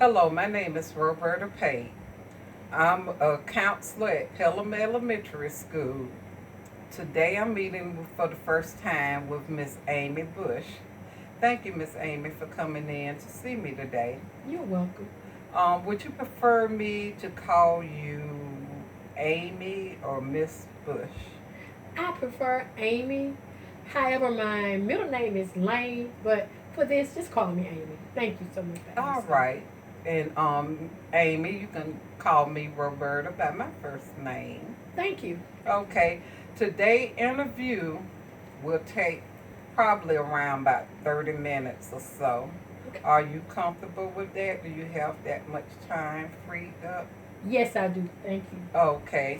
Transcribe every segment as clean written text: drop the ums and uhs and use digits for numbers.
Hello, my name is Roberta Pate. I'm a counselor at Pelham Elementary School. Today I'm meeting for the first time with Miss Amy Bush. Thank you, Miss Amy, for coming in to see me today. You're welcome. Would you prefer me to call you Amy or Miss Bush? I prefer Amy. However, my middle name is Lane, but for this, just call me Amy. Thank you so much for All asking. right. And Amy, you can call me Roberta by my first name. Thank you. Okay. Today interview will take probably around about 30 minutes or so. Okay. Are you comfortable with that? Do you have that much time freed up? Yes, I do. Thank you. Okay.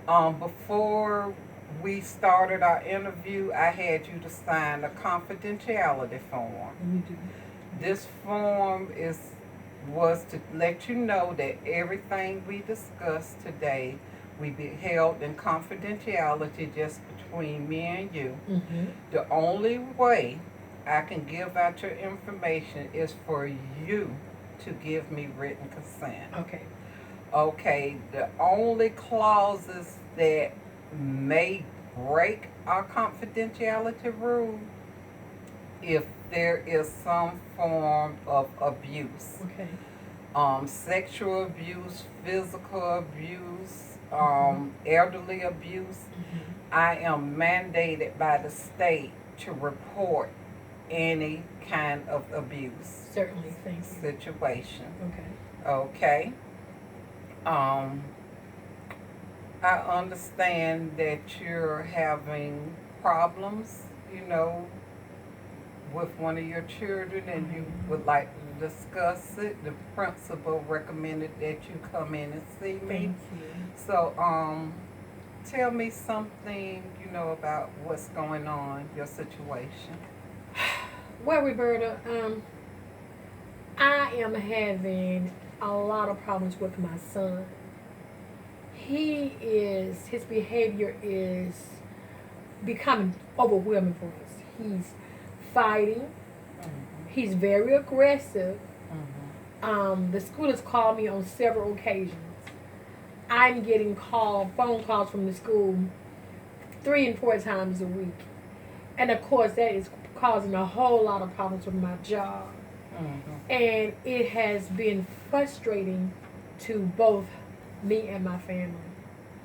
Before we started our interview, I had you to sign a confidentiality form. You do. This form is was to let you know that everything we discussed today we be held in confidentiality just between me and you. Mm-hmm. The only way I can give out your information is for you to give me written consent. Okay. Okay, the only clauses that may break our confidentiality rule if there is some form of abuse, Okay. sexual abuse, physical abuse, Mm-hmm. elderly abuse. Mm-hmm. I am mandated by the state to report any kind of abuse Certainly. Thank you. situation. Okay. Okay. Um, I understand that you're having problems, with one of your children and you would like to discuss it. The principal recommended that you come in and see me. Thank you. So, tell me something, about what's going on, your situation. Well, Roberta, I am having a lot of problems with my son. His behavior is becoming overwhelming for us. He's fighting. Mm-hmm. He's very aggressive. Mm-hmm. The school has called me on several occasions. I'm getting phone calls from the school 3 and 4 times a week, and of course that is causing a whole lot of problems with my job. Mm-hmm. And it has been frustrating to both me and my family.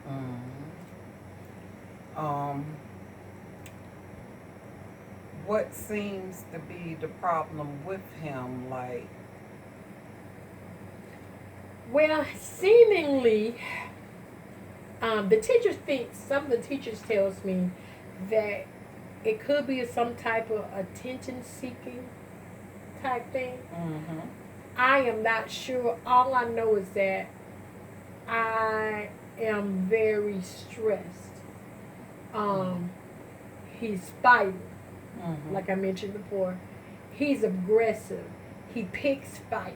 Mm-hmm. Um, what seems to be the problem with him? Like, Well, seemingly, the teachers think some of the teachers tells me that it could be some type of attention seeking type thing. mm-hmm. I am not sure. All I know is that I am very stressed. Um, he's fighting, Mm-hmm. like I mentioned before. He's aggressive. He picks fights.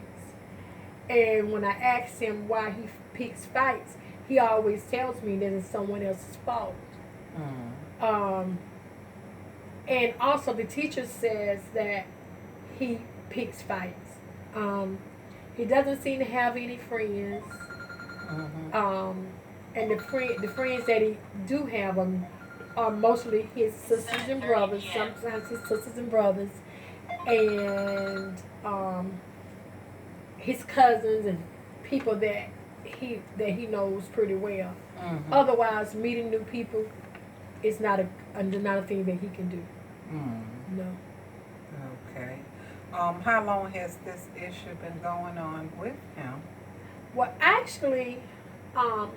And when I ask him why he picks fights, he always tells me that it's someone else's fault. Mm-hmm. Um, and also, the teacher says that he picks fights. Um, he doesn't seem to have any friends. Mm-hmm. Um, and the friends that he do have are mostly his sisters and brothers. Sometimes his sisters and brothers, and his cousins and people that he knows pretty well. Mm-hmm. Otherwise, meeting new people is not a thing that he can do. Mm-hmm. No. Okay. How long has this issue been going on with him? Well, actually, um,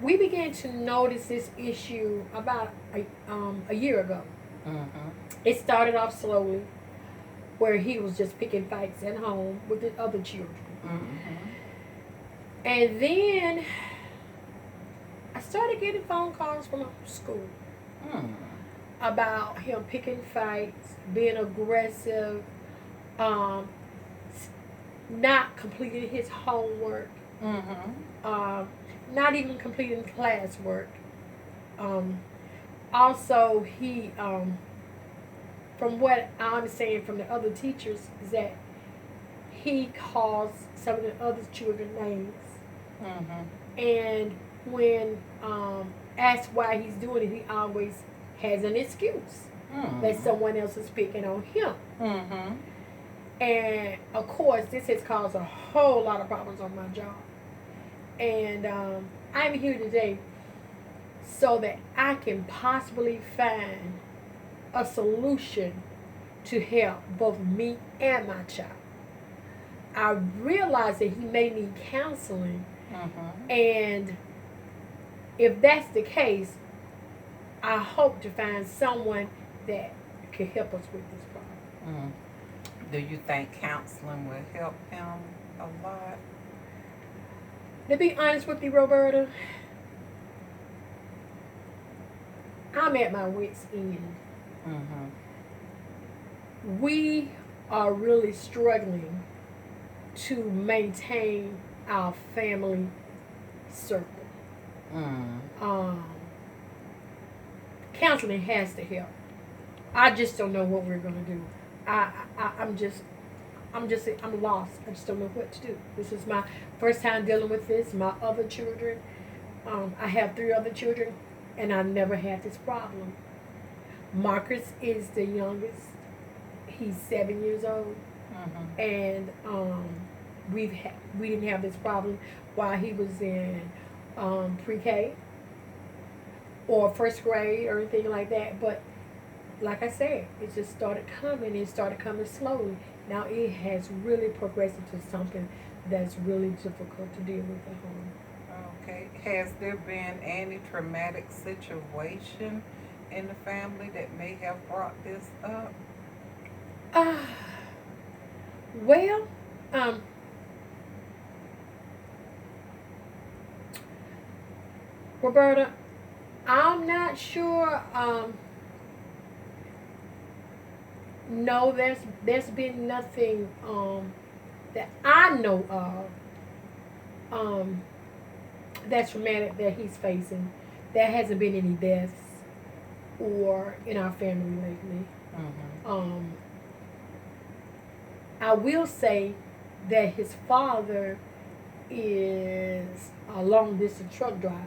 we began to notice this issue about a year ago. Mm-hmm. It started off slowly, where he was just picking fights at home with the other children. Mm-hmm. And then I started getting phone calls from school Mm-hmm. about him picking fights, being aggressive, um, not completing his homework, Mm-hmm. um, not even completing classwork. Um, Also, from what I understand from the other teachers, is that he calls some of the other children names. Mm-hmm. And when asked why he's doing it, he always has an excuse that Mm-hmm. someone else is picking on him. Mm-hmm. And of course, this has caused a whole lot of problems on my job. And I'm here today so that I can possibly find a solution to help both me and my child. I realize that he may need counseling, Mm-hmm. and if that's the case, I hope to find someone that can help us with this problem. Do you think counseling will help him a lot? To be honest with you, Roberta, I'm at my wits' end. Mm-hmm. We are really struggling to maintain our family circle. Mm. Um, Counseling has to help. I just don't know what we're gonna do. I'm lost. I just don't know what to do. This is my first time dealing with this. My other children, I have 3 other children, and I never had this problem. Marcus is the youngest. He's 7 years old, Mm-hmm. and we didn't have this problem while he was in pre-K or first grade or anything like that. But like I said, it just started coming. It started coming slowly. Now it has really progressed into something that's really difficult to deal with at home. Okay. Has there been any traumatic situation in the family that may have brought this up? Uh, well, um, Roberta, I'm not sure. No, there's been nothing that I know of that's traumatic that he's facing. There hasn't been any deaths or in our family lately. Mm-hmm. Um, I will say that his father is a long distance truck driver,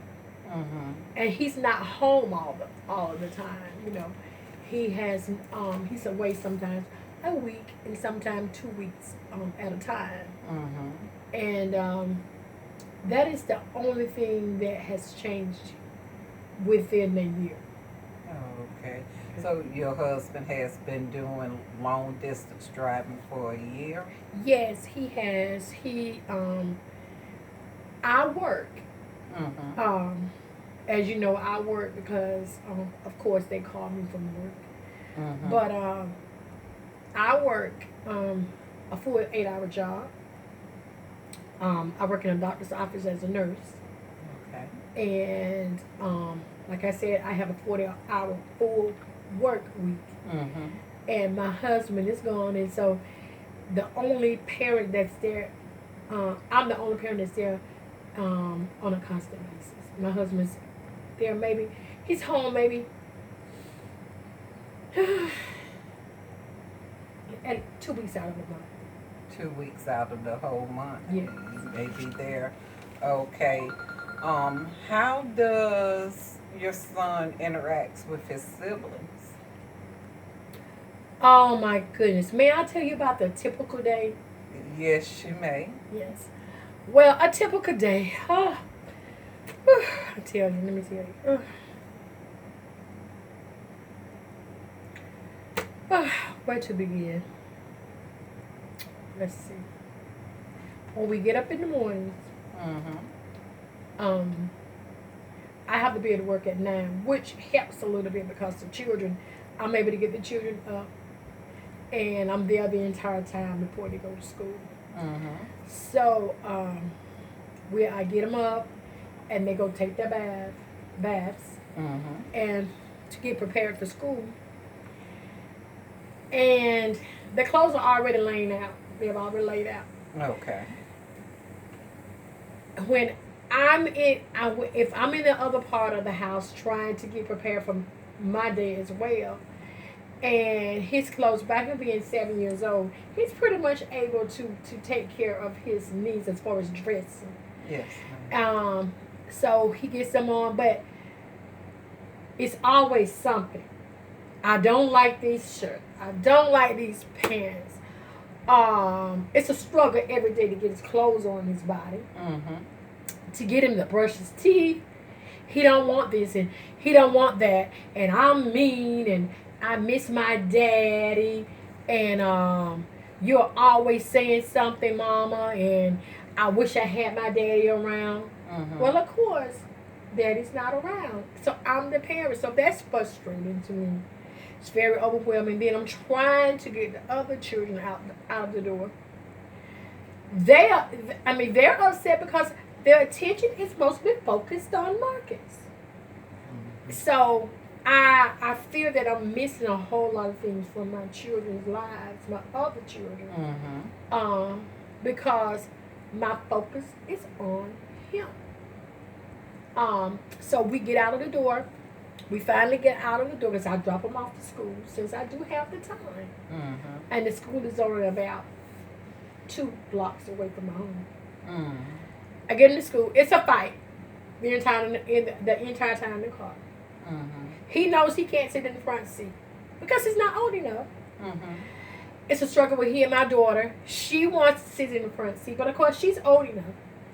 Mm-hmm. and he's not home all of the time. You know, he's away sometimes a week and sometimes 2 weeks at a time, Mm-hmm. and that is the only thing that has changed within the year. Oh, okay. So your husband has been doing long distance driving for a year? Yes, he has. I work. Mm-hmm. Um, as you know, I work because, of course, they call me from work. Mm-hmm. But I work a full 8-hour job. I work in a doctor's office as a nurse, Okay. and like I said, I have a 40-hour full work week. Mm-hmm. And my husband is gone, and so the only parent that's there, I'm the only parent that's there on a constant basis. My husband's there maybe, he's home maybe and 2 weeks out of the month. 2 weeks out of the whole month. Yes. You may be there. Okay. How does your son interacts with his siblings? Oh my goodness. May I tell you about the typical day? Yes, you may. Yes. Well, a typical day. I tell you, let me tell you. Where to begin? Let's see. When we get up in the mornings, Mm-hmm. um, I have to be at work at 9, which helps a little bit because the children, I'm able to get the children up, and I'm there the entire time before they go to school. Mm-hmm. So, where I get them up, and they go take their baths, Mm-hmm. and to get prepared for school. And the clothes are already laying out. They're already laid out. Okay. When if I'm in the other part of the house trying to get prepared for my day as well, And his clothes, by him being 7 years old, he's pretty much able to take care of his needs as far as dressing. Yes. Um, so he gets them on, but it's always something. I don't like these shirts. I don't like these pants. It's a struggle every day to get his clothes on his body. Mm-hmm. To get him to brush his teeth. He don't want this and he don't want that. And I'm mean and I miss my daddy. And you're always saying something, mama. And I wish I had my daddy around. Mm-hmm. Well, of course, daddy's not around. So I'm the parent. So that's frustrating to me. It's very overwhelming. Then I'm trying to get the other children out of the door. They're upset because their attention is mostly focused on Marcus. Mm-hmm. So I feel that I'm missing a whole lot of things from my children's lives, my other children, Mm-hmm. because my focus is on him. So we get out of the door. We finally get out of the door because I drop him off to school since I do have the time. Mm-hmm. And the school is only about 2 blocks away from my home. Mm-hmm. I get into school. It's a fight the entire time in the car. Mm-hmm. He knows he can't sit in the front seat because he's not old enough. Mm-hmm. It's a struggle with he and my daughter. She wants to sit in the front seat, but of course she's old enough.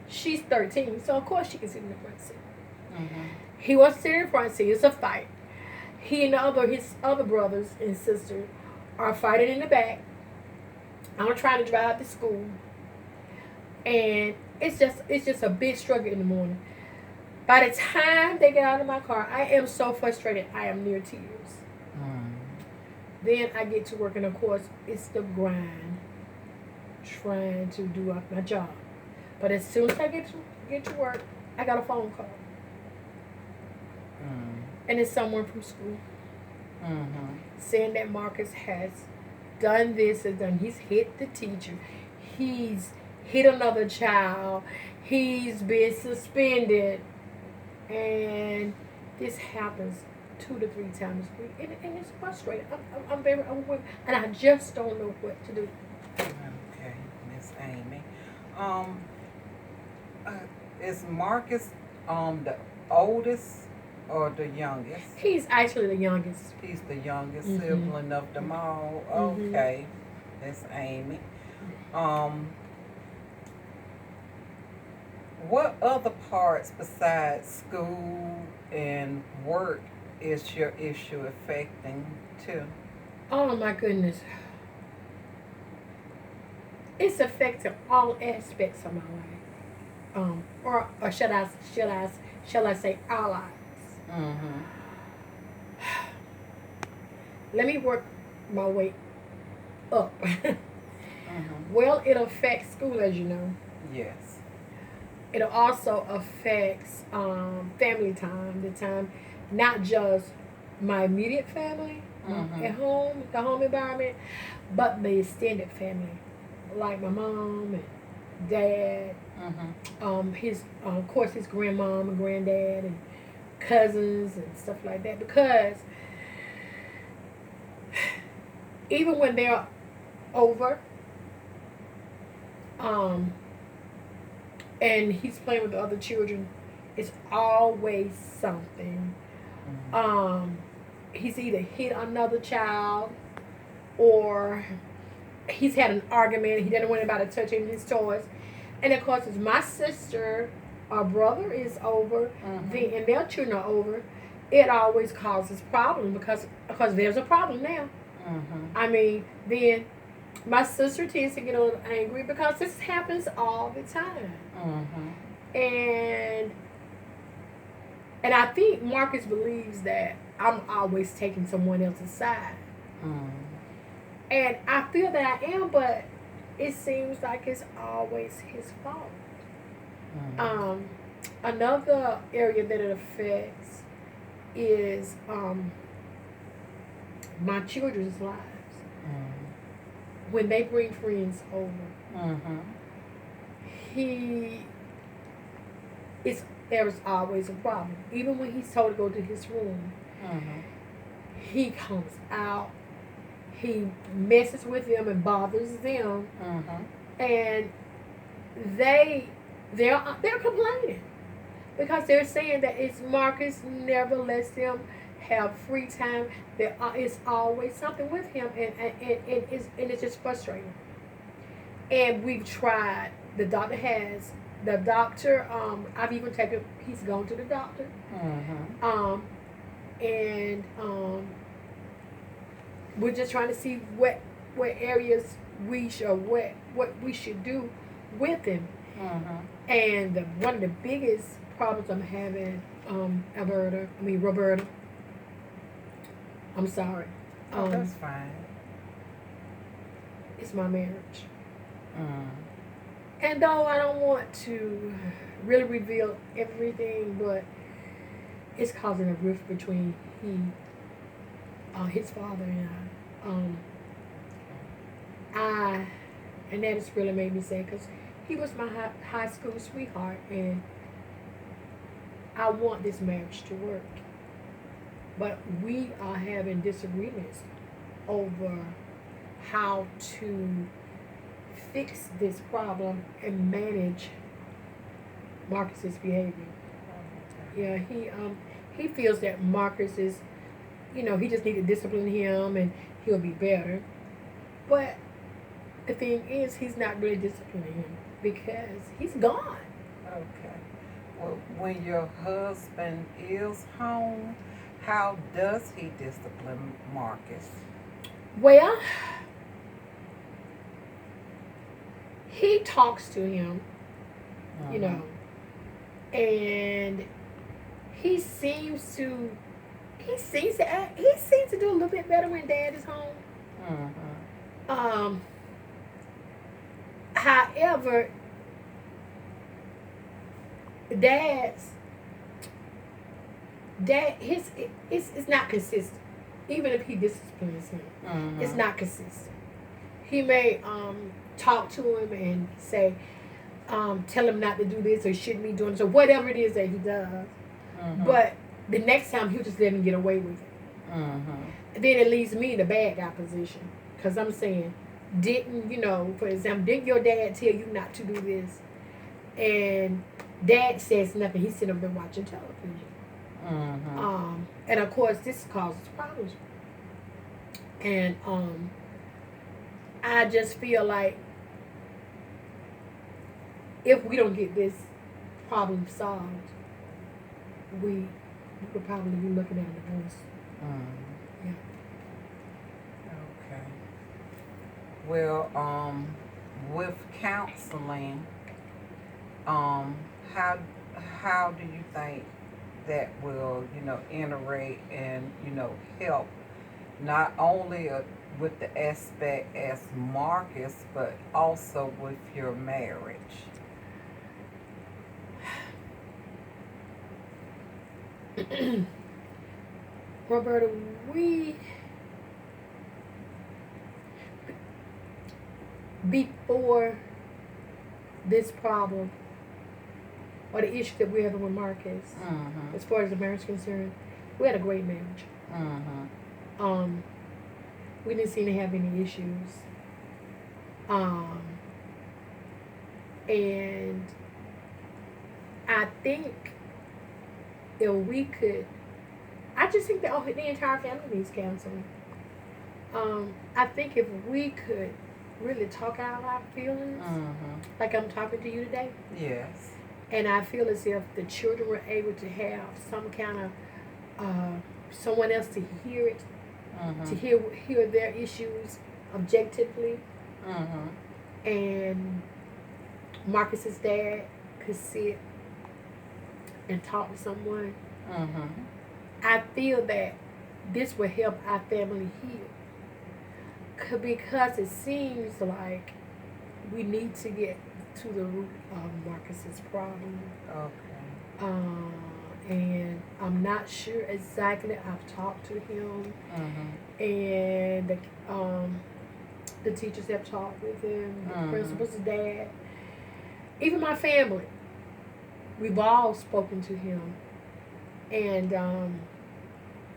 She's 13, so of course she can sit in the front seat. Mm-hmm. He wants to sit in the front seat. It's a fight. He and his other brothers and sisters are fighting in the back. I'm trying to drive to school, and it's just a big struggle in the morning. By the time they get out of my car, I am so frustrated. I am near tears. Mm-hmm. Then I get to work, and of course, it's the grind, trying to do up my job. But as soon as I get to work, I got a phone call, Mm-hmm. and it's someone from school Mm-hmm. saying that Marcus has done this and done. He's hit the teacher. He's hit another child. He's been suspended, and this happens 2 to 3 times a week, and it's frustrating. I'm very overwhelmed, and I just don't know what to do. Okay, Miss Amy. Um, is Marcus the oldest or the youngest? He's actually the youngest. He's the youngest Mhm. sibling of them all. Mhm. Okay, Miss Amy. What other parts besides school and work is your issue affecting too? Oh my goodness. It's affecting all aspects of my life. Or shall I say our lives. Mm-hmm. Let me work my way up. Mm-hmm. Well, it affects school, as you know. Yes. It also affects family time, the time, not just my immediate family Mhm. at home, the home environment, but the extended family, like my mom and dad, Mm-hmm. of course, his grandmom and granddad and cousins and stuff like that. Because even when they're over, and he's playing with the other children, it's always something. Mm-hmm. He's either hit another child, or he's had an argument. He doesn't want anybody touching his toys. And of course, as my sister or brother is over, Mm-hmm. and their children are over, it always causes problems because there's a problem now. Mm-hmm. Then my sister tends to get a little angry because this happens all the time. Mm-hmm. And I think Marcus believes that I'm always taking someone else's side. Mm-hmm. And I feel that I am, but it seems like it's always his fault. Mm-hmm. Another area that it affects is my children's lives. When they bring friends over, Mm-hmm. there's always a problem. Even when he's told to go to his room, Mm-hmm. he comes out He messes with them and bothers them, Mhm. and they're complaining because they're saying that it's Marcus never lets them have free time. There is always something with him, and it's just frustrating. And we've tried. The doctor. I've even taken. He's gone to the doctor. Mhm. Um, and we're just trying to see what areas what we should do with him. Mhm. And one of the biggest problems I'm having, Roberta, I'm sorry, Oh, that's fine. it's my marriage. Mm. And though I don't want to really reveal everything, but it's causing a rift between his father and I. I, and that has really made me sad because he was my high school sweetheart, and I want this marriage to work. But we are having disagreements over how to fix this problem and manage Marcus's behavior. Yeah, he feels that Marcus is, he just need to discipline him and he'll be better. But the thing is, he's not really disciplining him because he's gone. Okay. Well, when your husband is home, how does he discipline Marcus? Well, he talks to him, you Mhm. know, and he seems to he seems to do a little bit better when Dad is home. Mhm. Um, However, Dad's dad his it's not consistent. Even if he disciplines him, it's Mhm. not consistent. He may talk to him and say, tell him not to do this or shouldn't be doing this or whatever it is that he does. Mhm. But the next time he'll just let him get away with it. Mhm. And then it leaves me in the bad guy position. Because I'm saying, for example, didn't your dad tell you not to do this? And Dad says nothing. He's sitting up there watching television. Mhm. And of course, this causes problems. And I just feel like if we don't get this problem solved, we could probably be looking at a divorce. Mhm. Yeah. Okay. Well, with counseling, um, how how do you think that will, iterate and, help not only with the aspect as Marcus, but also with your marriage? Roberta, we before this problem or the issue that we're having with Marcus, Mm-hmm. as far as the marriage is concerned, we had a great marriage. Mm-hmm. Um, we didn't seem to have any issues. Um, and I think if we could, I just think that the entire family needs counseling. I think if we could really talk out our feelings, Mm-hmm. like I'm talking to you today, Yes. and I feel as if the children were able to have some kind of someone else to hear it, Mm-hmm. to hear their issues objectively, Mm-hmm. and Marcus's dad could sit and talk to someone. Mm-hmm. I feel that this will help our family heal. Because it seems like we need to get to the root of Marcus's problem. Okay. And I'm not sure exactly. I've talked to him, Mm-hmm. and the teachers have talked with him, the Mm-hmm. principal's dad, even my family. We've all spoken to him, and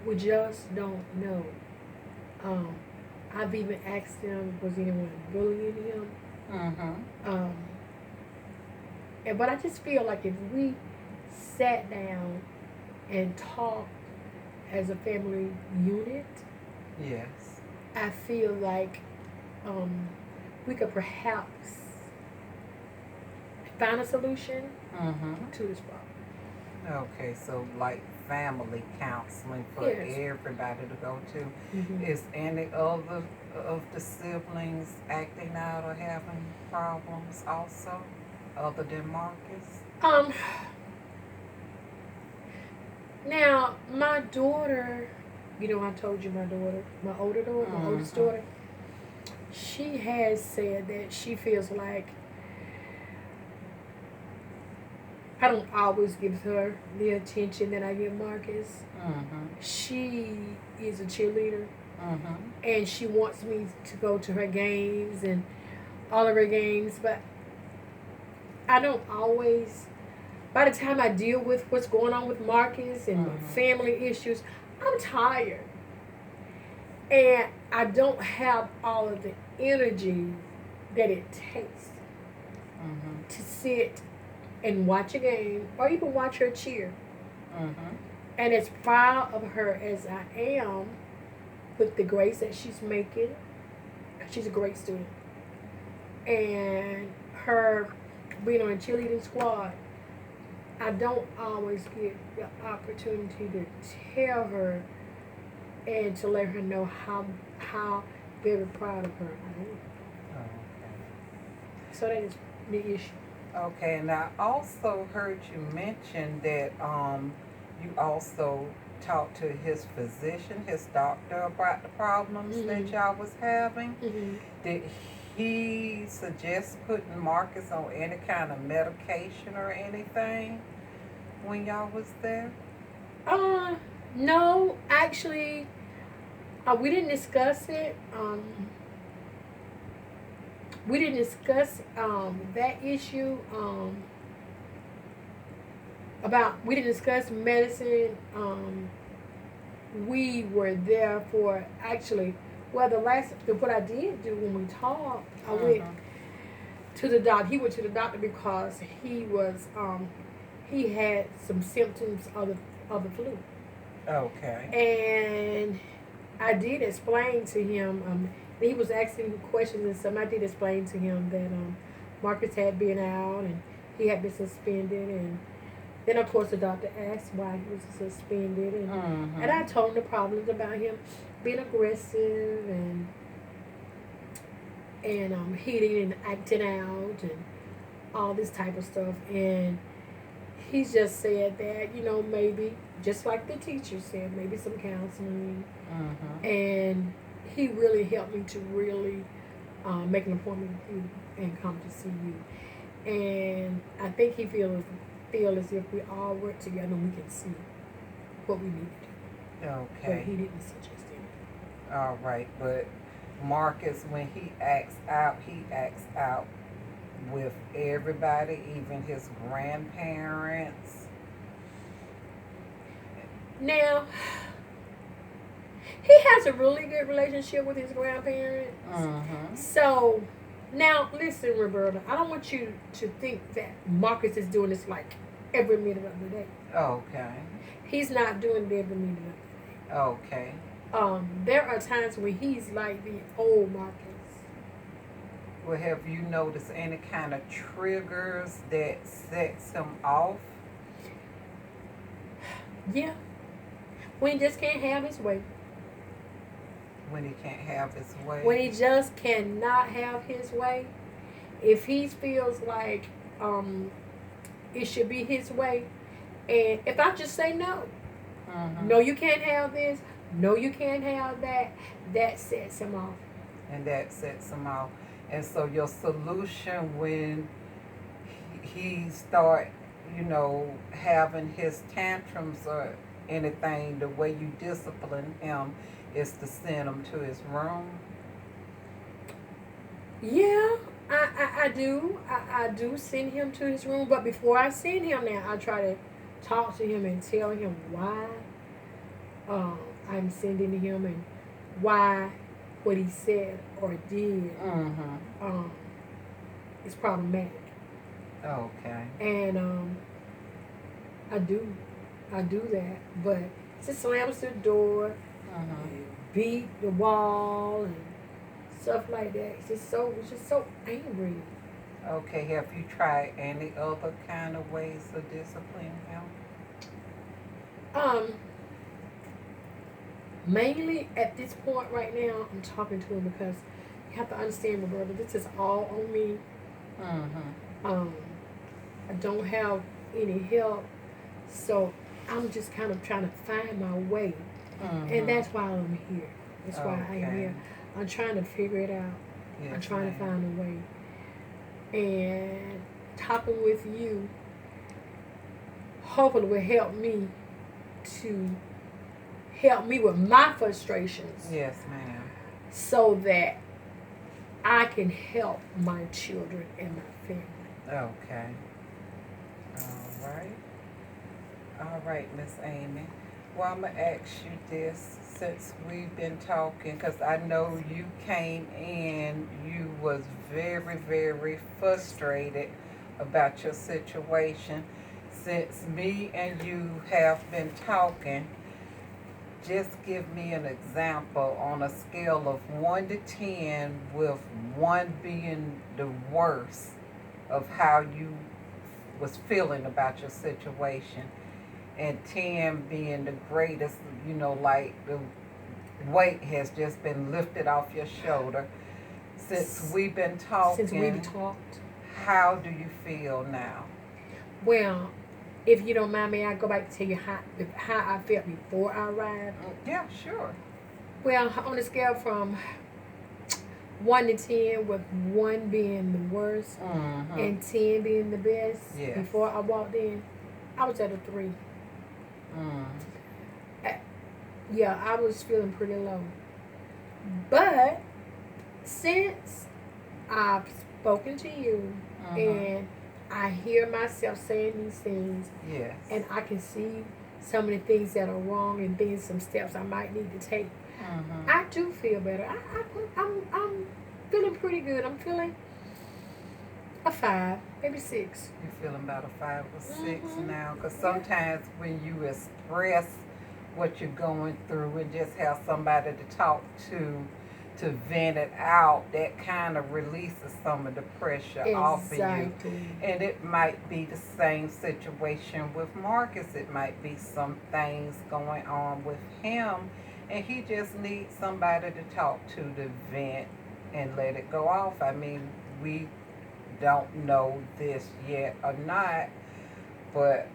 we just don't know. Um, I've even asked him, was anyone bullying him? Mm-hmm. Um, but I just feel like if we sat down and talked as a family unit, Yes. I feel like um, we could perhaps find a solution Mm-hmm. to this problem. Okay, so like family counseling for Yes. everybody to go to. Mm-hmm. Is any other of the siblings acting out or having problems also, other than Marcus? Um, Now, my daughter, I told you my daughter, my older daughter, my oldest Mm-hmm. daughter, she has said that she feels like I don't always give her the attention that I give Marcus. Mm-hmm. She is a cheerleader Mm-hmm. and she wants me to go to her games and all of her games, but I don't always. By the time I deal with what's going on with Marcus and my Mm-hmm. family issues, I'm tired. And I don't have all of the energy that it takes Mm-hmm. to sit and watch a game or even watch her cheer. Mm-hmm. And as proud of her as I am with the grades that she's making, she's a great student. And her being on a cheerleading squad, I don't always get the opportunity to tell her and to let her know how very proud of her I am. So that is the issue. Okay, and I also heard you mention that you also talked to his physician, his doctor, about the problems that Mm-hmm. y'all was having. Mm-hmm. Did he suggest putting Marcus on any kind of medication or anything when y'all was there? Uh, no, actually, we didn't discuss it. We didn't discuss that issue. We didn't discuss medicine. We were there for actually. Well, what I did do when we talked, I went Mm-hmm. to the doctor. He went to the doctor because he had some symptoms of the flu, Okay. and I did explain to him. He was asking questions and some. I did explain to him that Marcus had been out and he had been suspended, and then of course the doctor asked why he was suspended, and I Mm-hmm. told him the problems about him being aggressive and hitting and acting out and all this type of stuff, and he just said that maybe just like the teacher said, maybe some counseling, Mm-hmm. and he really helped me to really make an appointment with you and come to see you. And I think he feel as if we all work together and we can see what we need to do. But Okay. he didn't suggest anything. All right, but Marcus, when he acts out with everybody, even his grandparents. Now, he has a really good relationship with his grandparents. Mm-hmm. So, now listen, Roberta, I don't want you to think that Marcus is doing this like every minute of the day. Okay. He's not doing it every minute of the day. Okay. There are times when he's like the old Marcus. Well, have you noticed any kind of triggers that sets him off? Yeah, when he just can't have his way. When he can't have his way? When he just cannot have his way. If he feels like it should be his way, and if I just say no, Mm-hmm. no, you can't have this, no, you can't have that, that sets him off. And that sets him off. And so your solution when he start, having his tantrums or anything, the way you discipline him is to send him to his room. Yeah, I do. I do send him to his room, but before I send him there, I try to talk to him and tell him why I'm sending him and why what he said or did Mm-hmm. um, is problematic. Okay. And I do, I do that, but just slams the door, Mm-hmm. beat the wall, and stuff like that. It's just so angry. Okay. Have you tried any other kind of ways of disciplining him? Um, Mainly at this point right now, I'm talking to him because you have to understand, Roberta, this is all on me. Mm-hmm. Um, I don't have any help, so I'm just kind of trying to find my way, and Mm-hmm. that's why I'm here. That's why I am Okay. here. I'm trying to figure it out. I'm Yes, trying to ma'am. find a way, and talking with you hopefully will to help me with my frustrations Yes, ma'am. so that I can help my children and my family. Okay. All right. All right, Miss Amy. Well, I'm gonna ask you this since we've been talking, because I know you came in, you was very, very frustrated about your situation. Since me and you have been talking, just give me an example on a scale of 1 to 10, with 1 being the worst of how you was feeling about your situation, and 10 being the greatest, like the weight has just been lifted off your shoulder. Since we've been Since we've talking, talked, how do you feel now? well, if you don't mind me, I go back to tell you how I felt before I arrived. Yeah, sure. Well, on a scale from 1 to 10, with 1 being the worst Mm-hmm. and 10 being the best, Yes. before I walked in, I was at a 3. Mm. Uh, Yeah, I was feeling pretty low. But since I've spoken to you Mm-hmm. and I hear myself saying these things, Yes. and I can see some of the things that are wrong and things, some steps I might need to take, Mm-hmm. I do feel better. I'm feeling pretty good. I'm feeling a 5, maybe 6. You're feeling about a 5 or 6 Mm-hmm. now, because Yeah. sometimes when you express what you're going through and just have somebody to talk to vent it out, that kind of releases some of the pressure off of you. Exactly. And it might be the same situation with Marcus. It might be some things going on with him, and he just needs somebody to talk to vent and let it go off. I mean, we don't know this yet or not, but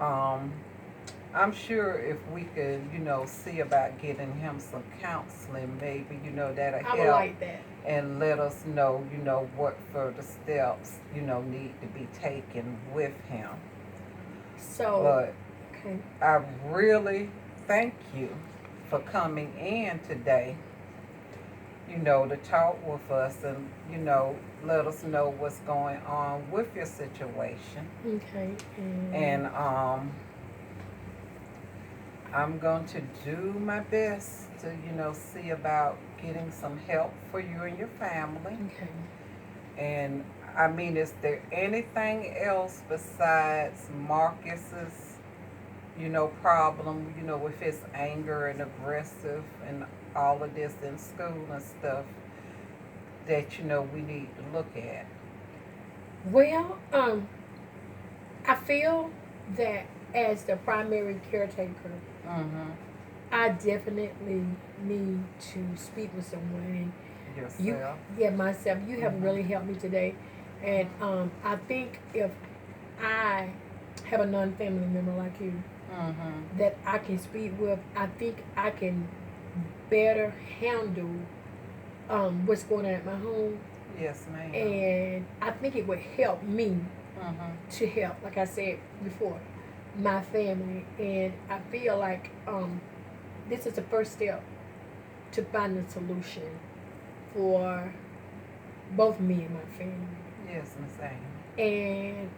I'm sure if we could, see about getting him some counseling, maybe, that'll I would help like that. and let us know, what further steps, need to be taken with him. So, But okay. I really thank you for coming in today, to talk with us and, let us know what's going on with your situation. Okay. And I'm going to do my best to, see about getting some help for you and your family. Okay. And I mean, is there anything else besides Marcus's, problem, with his anger and aggressive and all of this in school and stuff that, we need to look at? Well, I feel that as the primary caretaker, Mm-hmm. I definitely need to speak with someone. And you, Yourself. yeah, myself, you have Mm-hmm. really helped me today. And I think if I have a non-family member like you Mm-hmm. that I can speak with, I think I can better handle what's going on at my home. Yes, ma'am. And I think it would help me Mm-hmm. to help, like I said before, my family. And I feel like this is the first step to find a solution for both me and my family. Yes, Miss Amy. And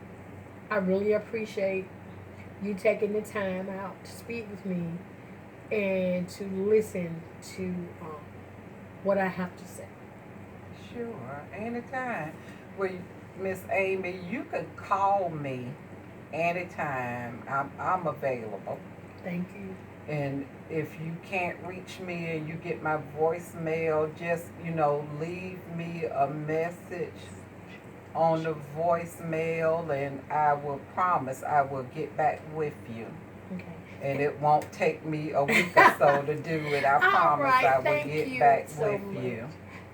I really appreciate you taking the time out to speak with me and to listen to what I have to say. Sure, anytime. Well, Miss Amy, you can call me anytime. I'm available. Thank you. And if you can't reach me and you get my voicemail, just, leave me a message on the voicemail and I will promise I will get back with you. Okay. And it won't take me a week or so to do it. I All promise right, I will thank get you back so with much. you.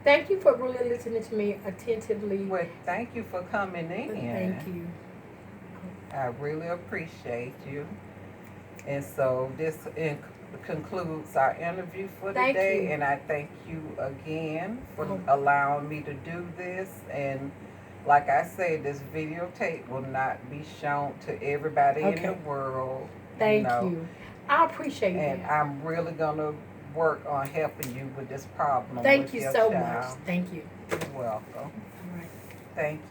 Thank you for really listening to me attentively. Well, thank you for coming in. Thank you. I really appreciate you. And so this concludes our interview for Thank today. you. And I thank you again for Oh. allowing me to do this. And like I said, this videotape will not be shown to everybody in the Okay. world. Thank you. I appreciate And that. I'm really gonna work on helping you with this problem. Thank with you your so child. much. Thank you. You're welcome. All right. Thank you.